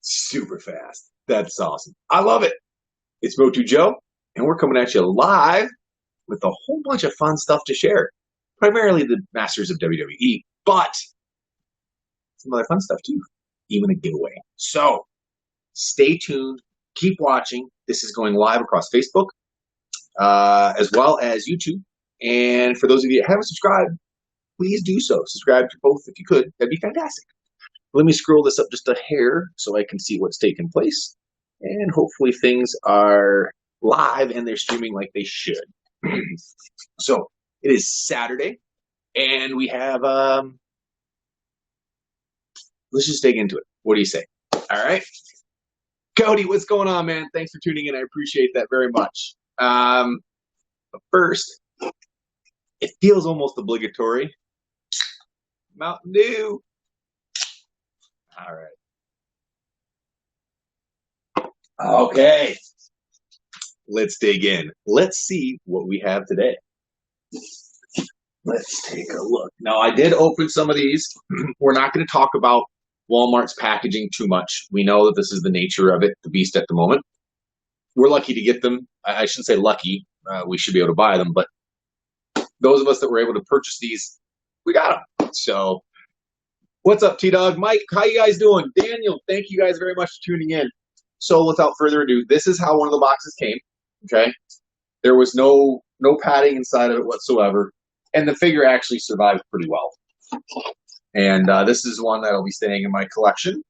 super fast. That's awesome. I love it. It's Motu Joe, and we're coming at you live with a whole bunch of fun stuff to share. Primarily the Masters of WWE, but some other fun stuff too, even a giveaway. So stay tuned, keep watching. This is going live across Facebook, as well as YouTube. And for those of you that haven't subscribed, please do so. Subscribe to both if you could. That'd be fantastic. Let me scroll this up just a hair so I can see what's taking place. And hopefully things are live and they're streaming like they should. So it is Saturday, and we have, let's just dig into it. What do you say? All right. Cody, what's going on, man? Thanks for tuning in. I appreciate that very much. But first, it feels almost obligatory. Mountain Dew. All right. Okay. Let's dig in. Let's see what we have today. Let's take a look. Now, I did open some of these. We're not going to talk about Walmart's packaging too much. We know that this is the nature of it, the beast at the moment. We're lucky to get them. I shouldn't say lucky. We should be able to buy them. But those of us that were able to purchase these, we got them. So what's up, T-Dog? Mike, how you guys doing? Daniel, thank you guys very much for tuning in. So without further ado, this is how one of the boxes came. Okay, there was no padding inside of it whatsoever, and the figure actually survived pretty well. And this is one that'll be staying in my collection.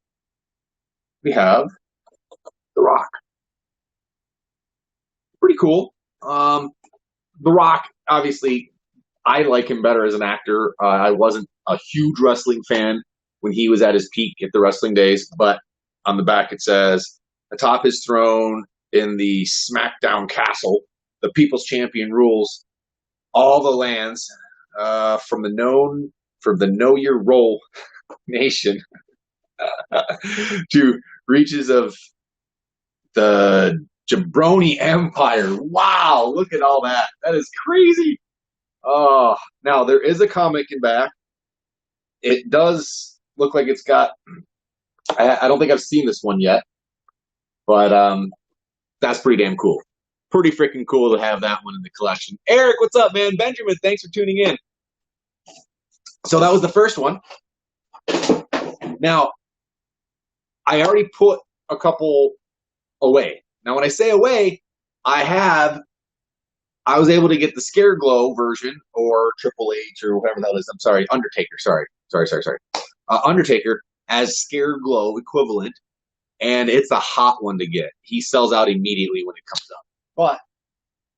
We have The Rock. Pretty cool. The Rock, obviously, I like him better as an actor. I wasn't a huge wrestling fan when he was at his peak at the wrestling days, but on the back it says, atop his throne in the SmackDown castle, the People's Champion rules all the lands from the Know Your Role nation to reaches of the Jabroni Empire. Wow, look at all that. That is crazy. Oh, now there is a comic in back. It does look like it's got, I don't think I've seen this one yet, but that's pretty damn cool. Pretty freaking cool to have that one in the collection. Eric, what's up, man? Benjamin, thanks for tuning in. So that was the first one. Now, I already put a couple away. Now, when I say away, I was able to get the Scare Glow version, or Triple H, or whatever that is. I'm sorry, Undertaker. Sorry. Undertaker as Scare Glow equivalent, and it's a hot one to get. He sells out immediately when it comes up. But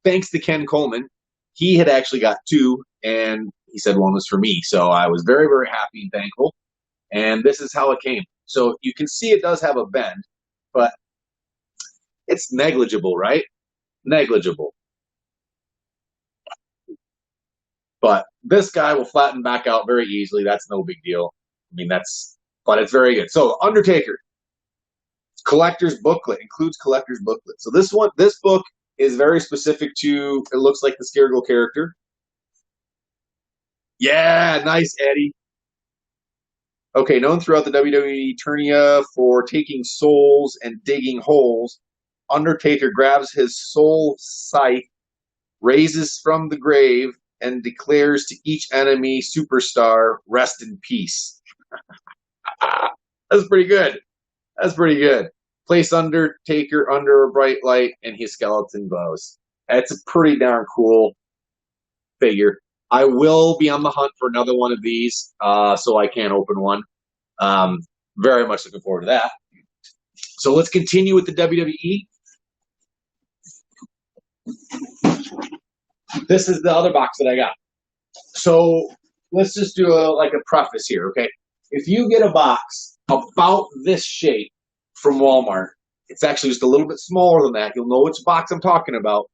thanks to Ken Coleman, he had actually got two, and he said one was for me. So I was very, very happy and thankful. And this is how it came. So you can see it does have a bend, but it's negligible, right? Negligible. But this guy will flatten back out very easily. That's no big deal. I mean, but it's very good. So Undertaker, collector's booklet, includes collector's booklet. So this book is very specific to, it looks like the Scareglow character. Yeah, nice, Eddie. Okay, known throughout the WWE tourney for taking souls and digging holes, Undertaker grabs his soul scythe, raises from the grave, and declares to each enemy superstar, rest in peace. That's pretty good. That's pretty good. Place Undertaker under a bright light and his skeleton glows. That's a pretty darn cool figure. I will be on the hunt for another one of these, so I can open one. Very much looking forward to that. So let's continue with the WWE. This is the other box that I got. So let's just do a preface here, okay? If you get a box about this shape from Walmart, it's actually just a little bit smaller than that. You'll know which box I'm talking about.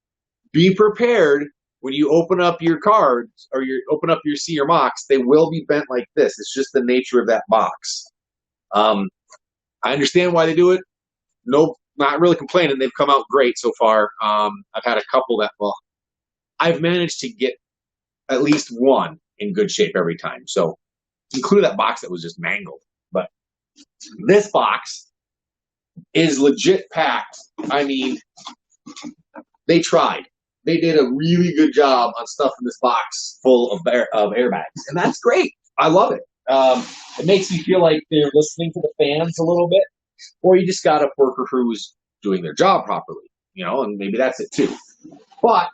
Be prepared when you open up your cards or you open up your C or MOCs, they will be bent like this. It's just the nature of that box. I understand why they do it. No, not really complaining. They've come out great so far. I've had a couple that, well, I've managed to get at least one in good shape every time. So including that box that was just mangled. But this box is legit packed. I mean, they tried. They did a really good job on stuffing this box full of airbags, and that's great. I love it. It makes me feel like they're listening to the fans a little bit, or you just got a worker who's doing their job properly, and maybe that's it too. But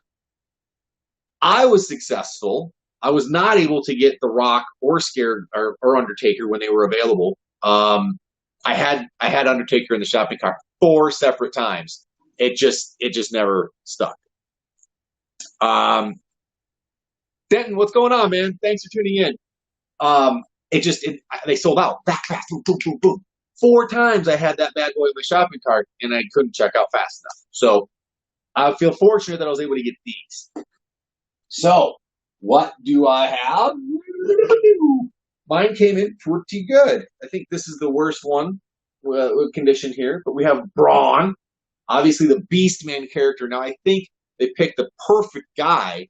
I was successful. I was not able to get The Rock or Undertaker when they were available. I had Undertaker in the shopping cart 4 separate times. It just never stuck. Denton, what's going on, man? Thanks for tuning in. They sold out. Fast, boom, boom, boom, boom. 4 times I had that bad boy in my shopping cart, and I couldn't check out fast enough. So I feel fortunate that I was able to get these. So what do I have? Mine came in pretty good. I think this is the worst one condition here, but we have Braun, obviously the Beastman character. Now I think they picked the perfect guy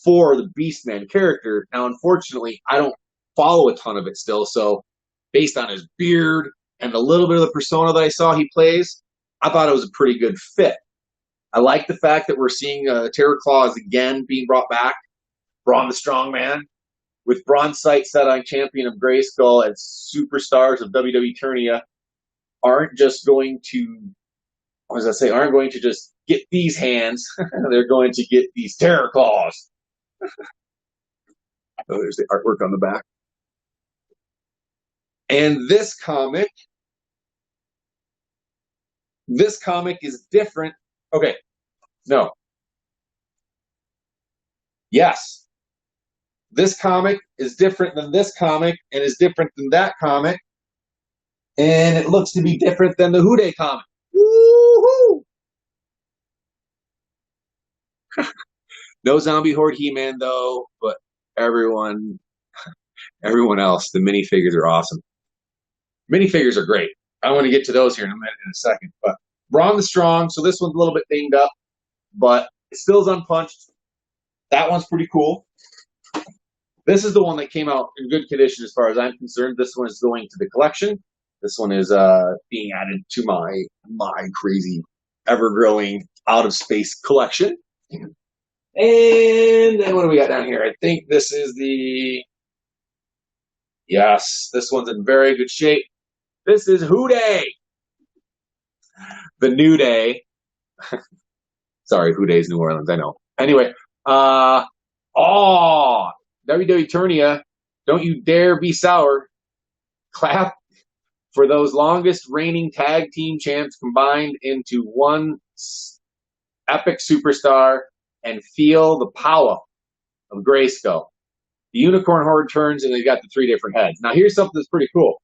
for the Beastman character. Now, unfortunately, I don't follow a ton of it still, so based on his beard and a little bit of the persona that I saw he plays, I thought it was a pretty good fit. I like the fact that we're seeing Terror Claws again being brought back. Braun the Strongman, with bronze sight set on champion of Grayskull and superstars of WWE Eternia, aren't going to just get these hands. They're going to get these Terror Claws. Oh, there's the artwork on the back. And this comic is different. Okay, no. Yes. This comic is different than this comic and is different than that comic. And it looks to be different than the Houday comic. Woo-hoo! No Zombie Horde He-Man, though, but everyone else, the minifigures are awesome. Minifigures are great. I want to get to those here in a second. But Braun the Strong, so this one's a little bit dinged up, but it still is unpunched. That one's pretty cool. This is the one that came out in good condition as far as I'm concerned. This one is going to the collection. This one is being added to my crazy, ever-growing, out-of-space collection. And then what do we got down here? I think this is yes, this one's in very good shape. This is Houday. The New Day. Sorry, Houday's New Orleans, I know. Anyway, WWE Eternia, don't you dare be sour. Clap for those longest reigning tag team champs combined into one epic superstar and feel the power of Grayskull. The Unicorn Horde turns and they've got the 3 different heads. Now here's something that's pretty cool.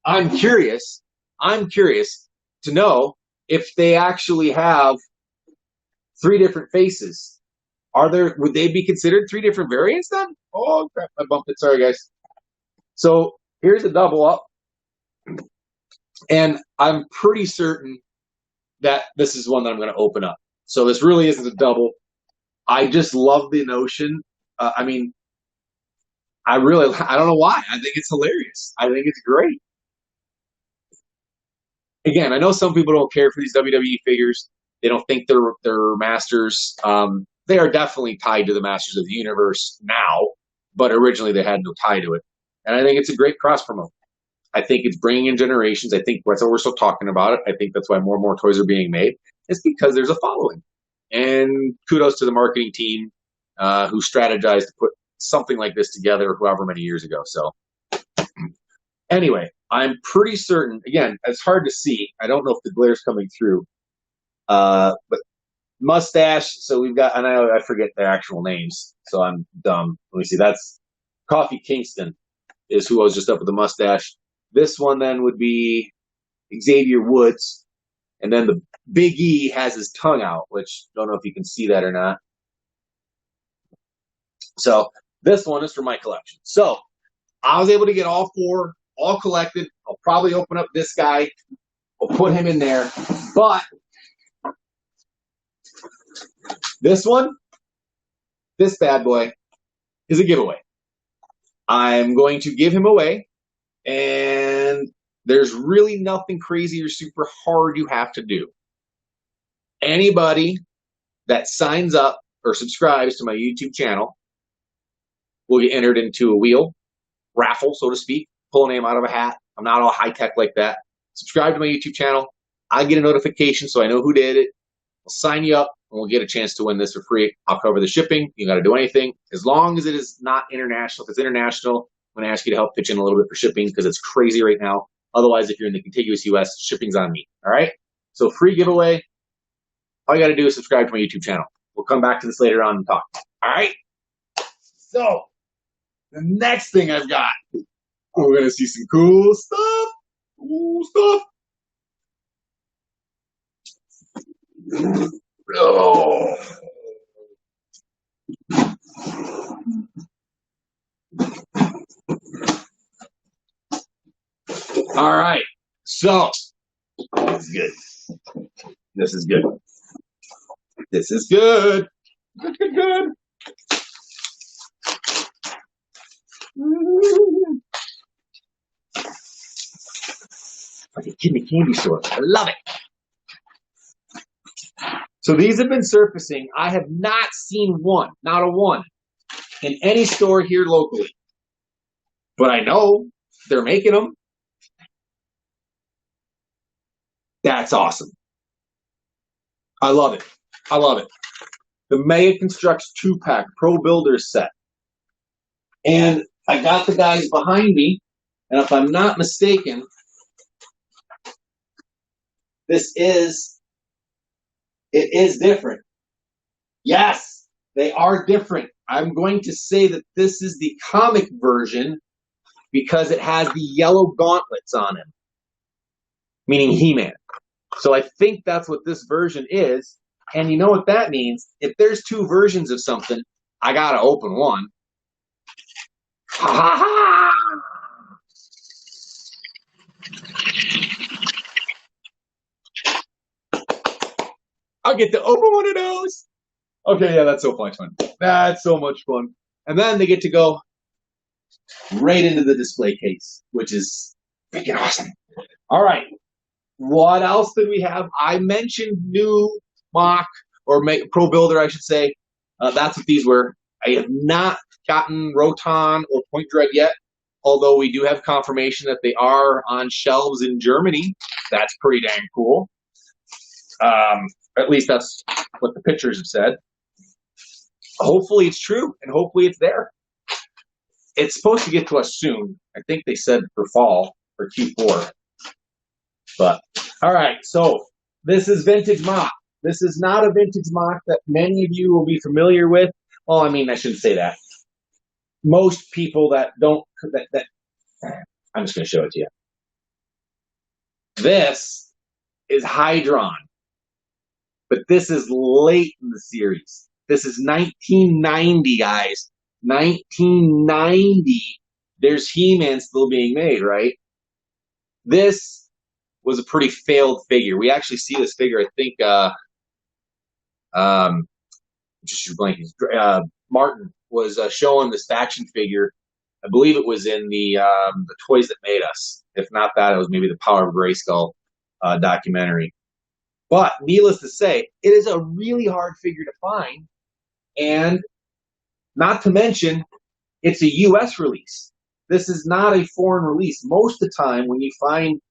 I'm curious to know if they actually have 3 different faces. Would they be considered 3 different variants then? Oh crap, I bumped it. Sorry guys. So here's a double up. And I'm pretty certain that this is one that I'm going to open up. So this really isn't a double. I just love the notion. I don't know why. I think it's hilarious. I think it's great. Again, I know some people don't care for these WWE figures. They don't think they're masters. They are definitely tied to the Masters of the Universe now, but originally they had no tie to it. And I think it's a great cross promote. I think it's bringing in generations. I think that's why we're still talking about it. I think that's why more and more toys are being made. It's because there's a following. And kudos to the marketing team who strategized to put something like this together however many years ago. So anyway, I'm pretty certain, again, it's hard to see. I don't know if the glare's coming through. But mustache, so we've got, and I forget their actual names, so I'm dumb. Let me see, that's Kofi Kingston is who I was just up with the mustache. This one then would be Xavier Woods, and then the Big E has his tongue out, which I don't know if you can see that or not. So this one is for my collection. So I was able to get all 4, all collected. I'll probably open up this guy. We'll put him in there. But this one, this bad boy, is a giveaway. I'm going to give him away. And There's really nothing crazy or super hard you have to do. Anybody that signs up or subscribes to my YouTube channel will get entered into a wheel raffle, so to speak. Pull a name out of a hat. I'm not all high tech like that. Subscribe to my YouTube channel. I get a notification so I know who did it. I'll sign you up and we'll get a chance to win this for free. I'll cover the shipping. You got to do anything as long as it is not international. If it's international, I'm going to ask you to help pitch in a little bit for shipping because it's crazy right now. Otherwise, if you're in the contiguous US, shipping's on me. All right. So free giveaway. All you got to do is subscribe to my YouTube channel. We'll come back to this later on and talk. All right. So the next thing I've got, we're going to see some cool stuff. Cool stuff. Oh. All right. So this is good. This is good. This is good. Good, good, good. Like a kid in a candy store. I love it. So these have been surfacing. I have not seen one, not a one, in any store here locally. But I know they're making them. That's awesome. I love it. I love it. The Mega Construx 2-pack Pro Builders set. And I got the guys behind me, and if I'm not mistaken, it is different. Yes, they are different. I'm going to say that this is the comic version because it has the yellow gauntlets on him, meaning He-Man. So I think that's what this version is. And you know what that means? If there's two versions of something, I got to open one. Ha ha ha! I'll get to open one of those. Okay, yeah, that's so much fun. That's so much fun. And then they get to go right into the display case, which is freaking awesome. All right. What else did we have? I mentioned new MOC, or Pro Builder, I should say. That's what these were. I have not gotten Roton or Point Dread yet, although we do have confirmation that they are on shelves in Germany. That's pretty dang cool. At least that's what the pictures have said. Hopefully it's true, and hopefully it's there. It's supposed to get to us soon. I think they said for fall, or Q4. But, all right, so this is vintage MOC. This is not a vintage MOC that many of you will be familiar with. Well, I mean, I shouldn't say that. Most people that don't, I'm just going to show it to you. This is Hydron. But this is late in the series. This is 1990, guys. 1990. There's He-Man still being made, right? This was a pretty failed figure. We actually see this figure, I think, Martin was showing this action figure. I believe it was in the Toys That Made Us. If not that, it was maybe the Power of Grayskull documentary. But needless to say, it is a really hard figure to find. And not to mention, it's a U.S. release. This is not a foreign release. Most of the time, when you find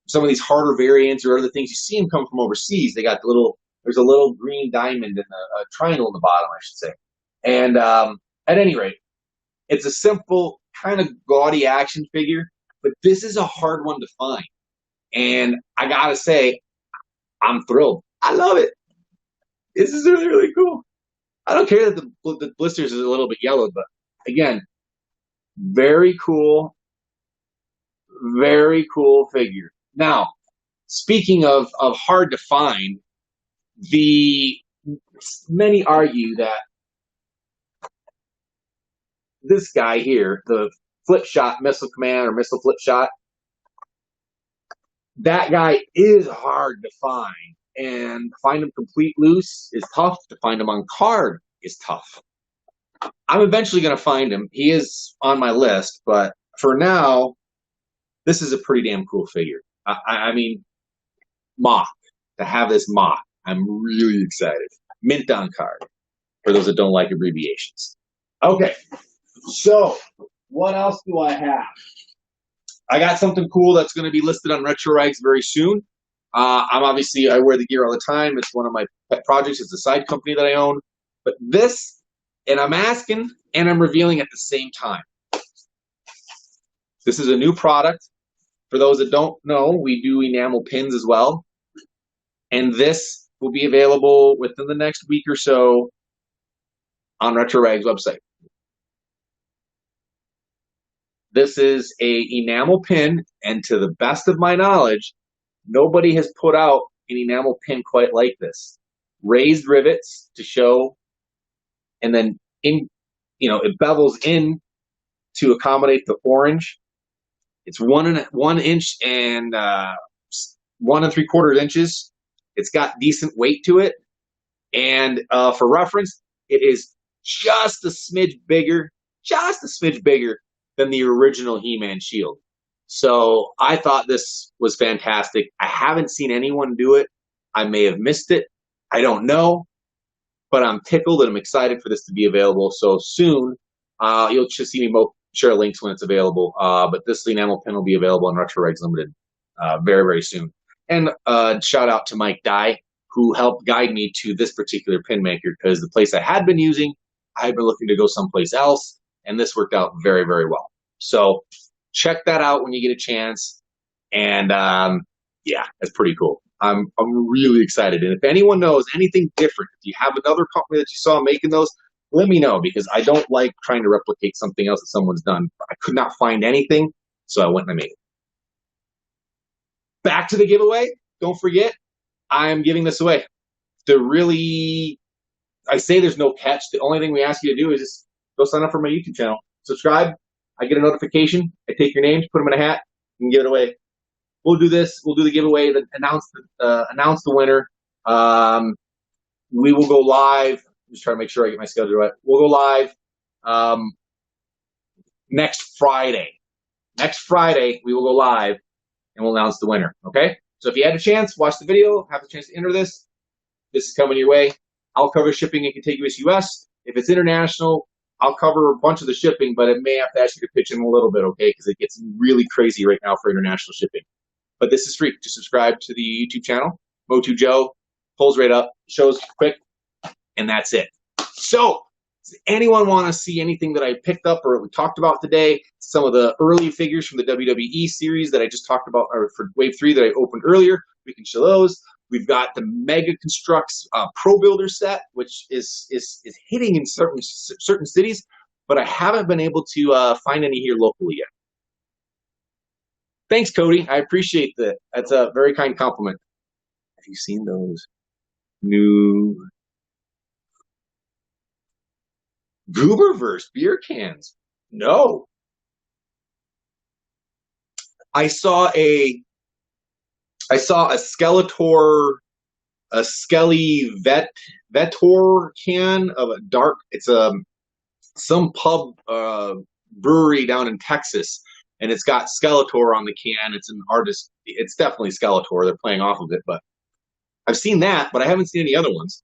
some of these harder variants or other things, you see them come from overseas. They got the little, there's a little green diamond and a triangle in the bottom, I should say. And at any rate, it's a simple, kind of gaudy action figure, but this is a hard one to find. And I gotta say, I'm thrilled. I love it. This is really, really cool. I don't care that the blisters is a little bit yellow, but again, very cool figure. Now, speaking of hard to find, many argue that this guy here, the Flip Shot Missile Command or Missile Flip Shot, that guy is hard to find. And to find him complete loose is tough. To find him on card is tough. I'm eventually going to find him. He is on my list, but for now, this is a pretty damn cool figure. I mean, MOC, to have this MOC, I'm really excited. Mint on card, for those that don't like abbreviations. Okay, so what else do I have? I got something cool that's going to be listed on Retro Rags very soon. I wear the gear all the time. It's one of my pet projects. It's a side company that I own. But this, and I'm asking and I'm revealing at the same time. This is a new product. For those that don't know, we do enamel pins as well. And this will be available within the next week or so on Retro Rags website. This is a enamel pin, and to the best of my knowledge, nobody has put out an enamel pin quite like this. Raised rivets to show, and then it bevels in to accommodate the orange. It's 1 inch and 1 3/4 inches. It's got decent weight to it, and for reference, it is just a smidge bigger than the original He-Man shield. So I thought this was fantastic. I haven't seen anyone do it. I may have missed it. I don't know. But I'm tickled and I'm excited for this to be available. So soon, you'll just see me share links when it's available. But this enamel pin will be available on Retro Rags Limited very, very soon. And shout out to Mike Dye, who helped guide me to this particular pin maker, because the place I had been using, I had been looking to go someplace else, and this worked out very, very well. So check that out when you get a chance. And yeah, it's pretty cool. I'm really excited. And if anyone knows anything different, if you have another company that you saw making those, let me know, because I don't like trying to replicate something else that someone's done. I could not find anything, so I went and I made it. Back to the giveaway. Don't forget, I'm giving this away. I say there's no catch. The only thing we ask you to do is just go sign up for my YouTube channel. Subscribe. I get a notification. I take your names, put them in a hat, and give it away. We'll do this. We'll do the giveaway. Then announce the winner. We will go live. Just trying to make sure I get my schedule right. We'll go live next Friday. Next Friday, we will go live, and we'll announce the winner. Okay? So if you had a chance, watch the video, have the chance to enter this. This is coming your way. I'll cover shipping in contiguous U.S. If it's international, I'll cover a bunch of the shipping, but it may have to ask you to pitch in a little bit, okay? Because it gets really crazy right now for international shipping. But this is free. Just subscribe to the YouTube channel. Motu Joe pulls right up, shows quick, and that's it. So, does anyone want to see anything that I picked up or we talked about today? Some of the early figures from the WWE series that I just talked about, or for Wave 3 that I opened earlier, we can show those. We've got the Mega Construx Pro Builder set, which is hitting in certain cities, but I haven't been able to find any here locally yet. Thanks, Cody. I appreciate that. That's a very kind compliment. Have you seen those new Gooberverse beer cans? No. I saw a Skeletor, a Skelly Vetor can of a dark. It's some pub brewery down in Texas, and it's got Skeletor on the can. It's an artist. It's definitely Skeletor. They're playing off of it, but I've seen that, but I haven't seen any other ones.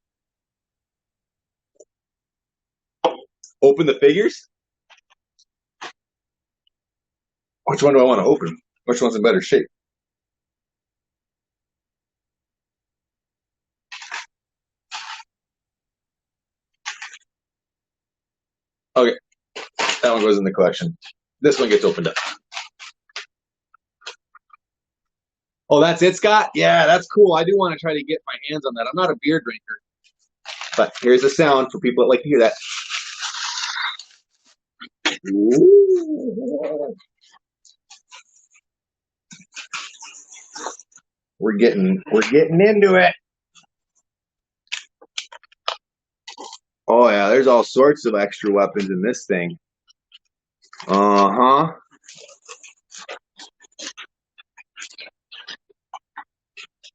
Open the figures. Which one do I want to open? Which one's in better shape? Okay, that one goes in the collection. This one gets opened up. Oh, that's it, Scott? Yeah, that's cool. I do want to try to get my hands on that. I'm not a beer drinker, but here's the sound for people that like to hear that. Ooh. We're getting into it. Oh yeah, there's all sorts of extra weapons in this thing. Uh-huh.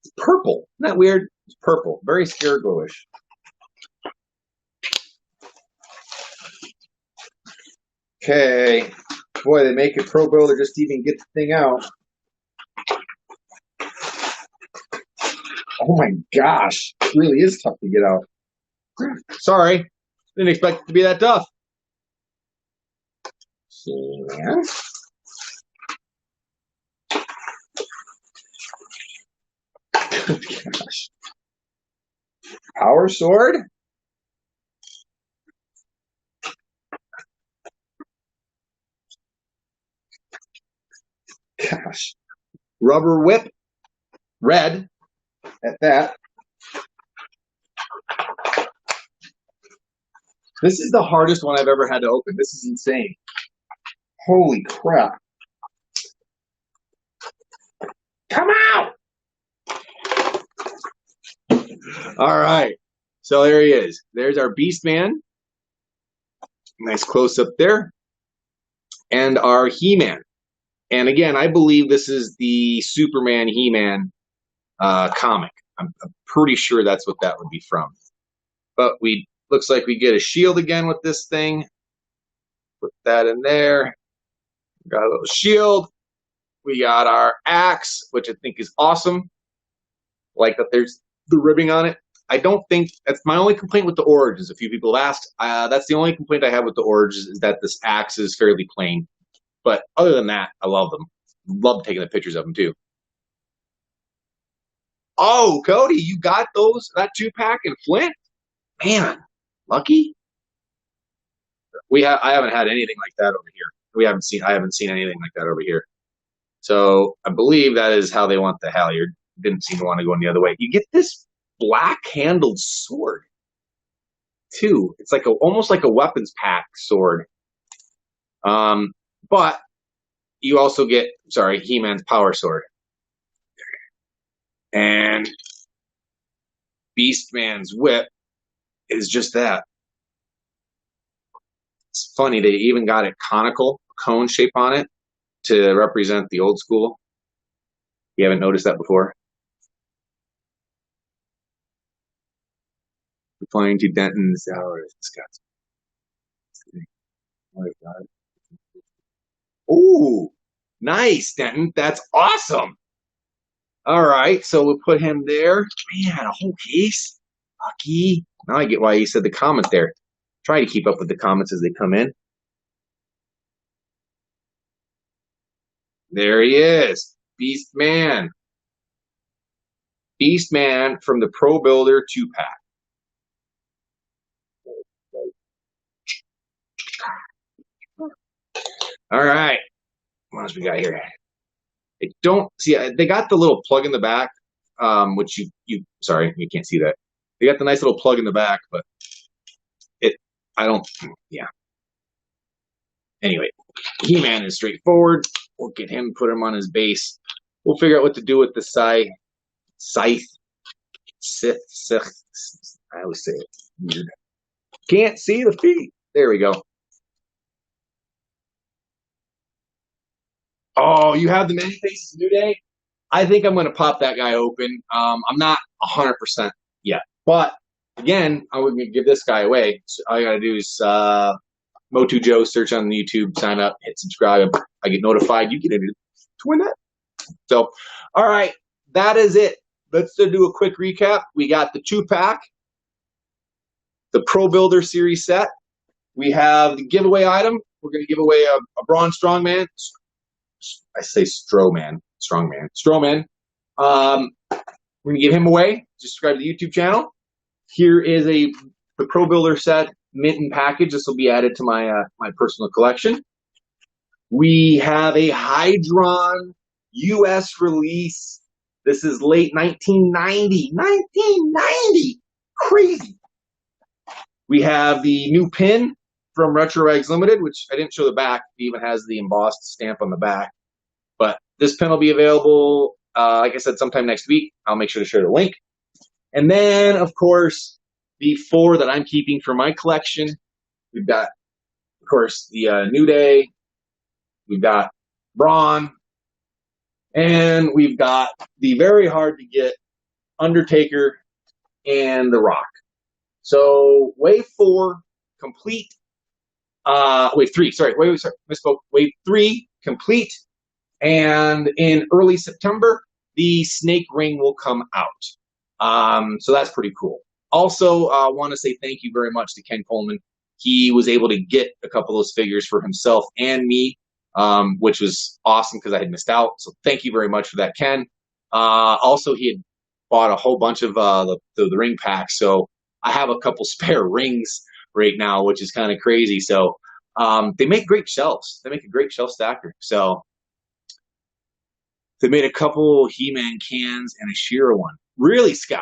It's purple. Isn't that weird? It's purple. Very Scareglowish. Okay. Boy, they make it pro builder just to even get the thing out. Oh my gosh. It really is tough to get out. Sorry. Didn't expect it to be that tough. Yeah. Gosh. Power sword. Gosh. Rubber whip. Red. At that. This is the hardest one I've ever had to open. This is insane. Holy crap. Come out! All right. So there he is. There's our Beast Man. Nice close up there. And our He-Man. And again, I believe this is the Superman He-Man comic. I'm pretty sure that's what that would be from. But we looks like we get a shield again with this thing. Put that in there. Got a little shield. We got our axe, which I think is awesome. Like that there's the ribbing on it. I don't think that's my only complaint with the Origins. A few people have asked. That's the only complaint I have with the Origins is that this axe is fairly plain. But other than that, I love them. Love taking the pictures of them too. Oh, Cody, you got that 2-pack in Flint? Man, lucky. I haven't had anything like that over here. I haven't seen anything like that over here. So I believe that is how they want the halyard. Didn't seem to want to go in the other way. You get this black-handled sword too. It's like almost like a weapons pack sword. But you also get, He-Man's power sword. And Beastman's whip is just that. It's funny, they even got a cone shape on it to represent the old school. You haven't noticed that before? Replying to Denton's hours. Oh my God. Ooh, nice, Denton. That's awesome. All right, so we'll put him there. Man, a whole case. Lucky. Now I get why you said the comment there. Try to keep up with the comments as they come in. There he is. Beast Man. Beast Man from the Pro Builder 2-pack. All right. What else we got here? I don't see. They got the little plug in the back, which you can't see that. They got the nice little plug in the back, but yeah. Anyway, He-Man is straightforward. We'll get him, put him on his base. We'll figure out what to do with the scythe. I always say it weird. Can't see the feet. There we go. Oh, you have the Many Faces New Day? I think I'm going to pop that guy open. I'm not 100% yet. But, again, I'm going to give this guy away. So all you got to do is Motu Joe, search on YouTube, sign up, hit subscribe. I get notified. You get in to win that. So, all right, that is it. Let's do a quick recap. We got the 2-pack, the Pro Builder Series set. We have the giveaway item. We're going to give away a Braun Strongman. I say Strowman. We're going to give him away. Subscribe to the YouTube channel. Here is the Pro Builder set mint and package. This will be added to my my personal collection. We have a Hydron U.S. release. This is late 1990. 1990! Crazy. We have the new pin from Retro Rags Limited, which I didn't show the back. It even has the embossed stamp on the back. But this pin will be available, like I said, sometime next week. I'll make sure to share the link. And then, of course, the 4 that I'm keeping for my collection. We've got, of course, the New Day. We've got Braun. And we've got the very hard to get Undertaker and The Rock. So wave 4 complete. Wave 3, misspoke. Wave 3 complete. And in early September, the Snake Ring will come out. So that's pretty cool. Also, want to say thank you very much to Ken Coleman. He was able to get a couple of those figures for himself and me, which was awesome because I had missed out. So thank you very much for that, Ken. Also, he had bought a whole bunch of the ring packs, so I have a couple spare rings right now, which is kind of crazy. So they make great shelves. They make a great shelf stacker. So they made a couple He-Man cans and a She-Ra one. Really, Scott?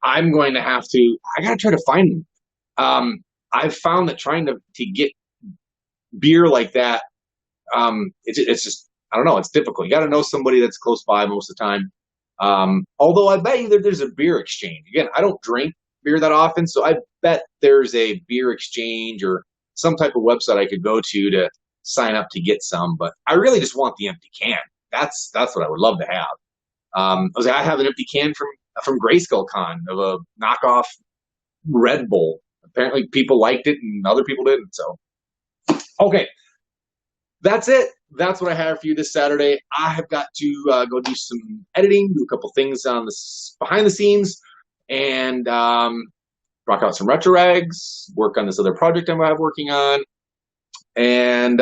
I'm going to have to. I gotta try to find them. I've found that trying to get beer like that, it's just, I don't know, it's difficult. You got to know somebody that's close by most of the time. Although I bet you that there's a beer exchange. Again, I don't drink beer that often, so I bet there's a beer exchange or some type of website I could go to sign up to get some. But I really just want the empty can. That's what I would love to have. I have an empty can from Grayskull Con of a knockoff Red Bull. Apparently, people liked it and other people didn't. So, okay, that's it. That's what I have for you this Saturday. I have got to go do some editing, do a couple things on this behind the scenes, and rock out some retro rags, work on this other project I'm working on, and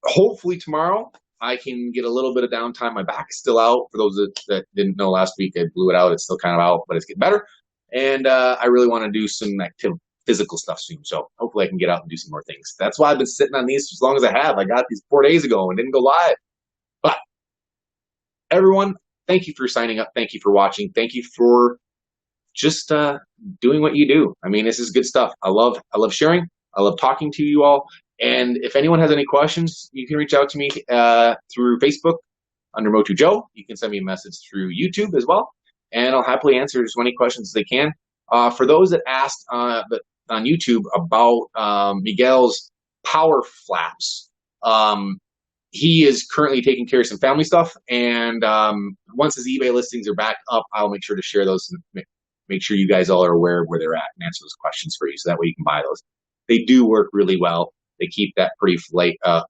hopefully tomorrow I can get a little bit of downtime. My back's still out. For those that didn't know, last week I blew it out. It's still kind of out, but it's getting better. And I really want to do some physical stuff soon. So hopefully I can get out and do some more things. That's why I've been sitting on these as long as I have. I got these 4 days ago and didn't go live. But everyone, thank you for signing up. Thank you for watching. Thank you for just doing what you do. I mean, this is good stuff. I love sharing. I love talking to you all. And if anyone has any questions, you can reach out to me through Facebook under Motu Joe. You can send me a message through YouTube as well, and I'll happily answer as many questions as they can. For those that asked on YouTube about Miguel's power flaps, he is currently taking care of some family stuff, and once his eBay listings are back up, I'll make sure to share those and make sure you guys all are aware of where they're at and answer those questions for you, so that way you can buy those. They do work really well. They keep that pretty up.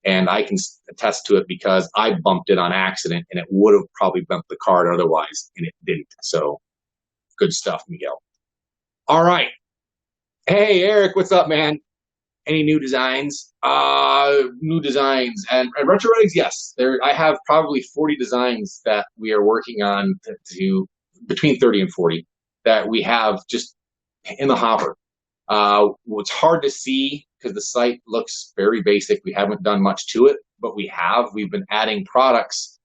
And I can attest to it because I bumped it on accident, and it would have probably bumped the card otherwise, and it didn't. So good stuff, Miguel. All right. Hey, Eric, what's up, man? Any new designs? New designs. And retro rags, yes. I have probably 40 designs that we are working on to between 30 and 40 that we have just in the hopper. It's hard to see because the site looks very basic. We haven't done much to it, but we've been adding products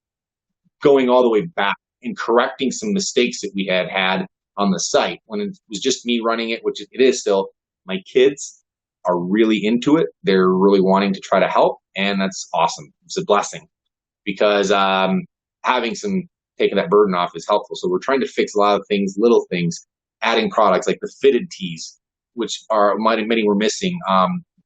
going all the way back and correcting some mistakes that we had on the site when it was just me running it, which it is still. My kids are really into it. They're really wanting to try to help, and that's awesome. It's a blessing because taking that burden off is helpful. So we're trying to fix a lot of things, little things, adding products like the fitted tees, which many were missing.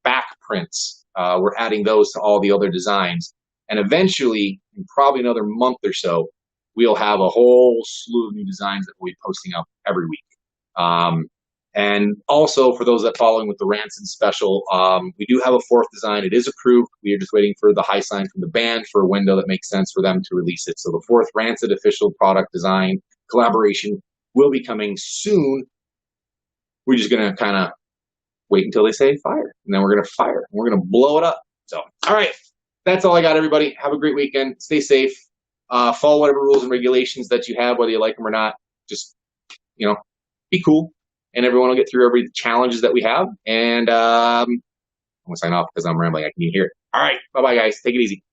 Back prints, we're adding those to all the other designs. And eventually, in probably another month or so, we'll have a whole slew of new designs that we'll be posting up every week. And also, for those that following with the Rancid special, we do have a 4th design. It is approved. We are just waiting for the high sign from the band for a window that makes sense for them to release it. So the 4th Rancid official product design collaboration will be coming soon. We're just going to kind of wait until they say fire, and then we're going to fire, and we're going to blow it up. So, all right, that's all I got, everybody. Have a great weekend. Stay safe. Follow whatever rules and regulations that you have, whether you like them or not. Just, be cool, and everyone will get through every challenges that we have. And I'm going to sign off because I'm rambling. I can hear it. All right, bye-bye, guys. Take it easy.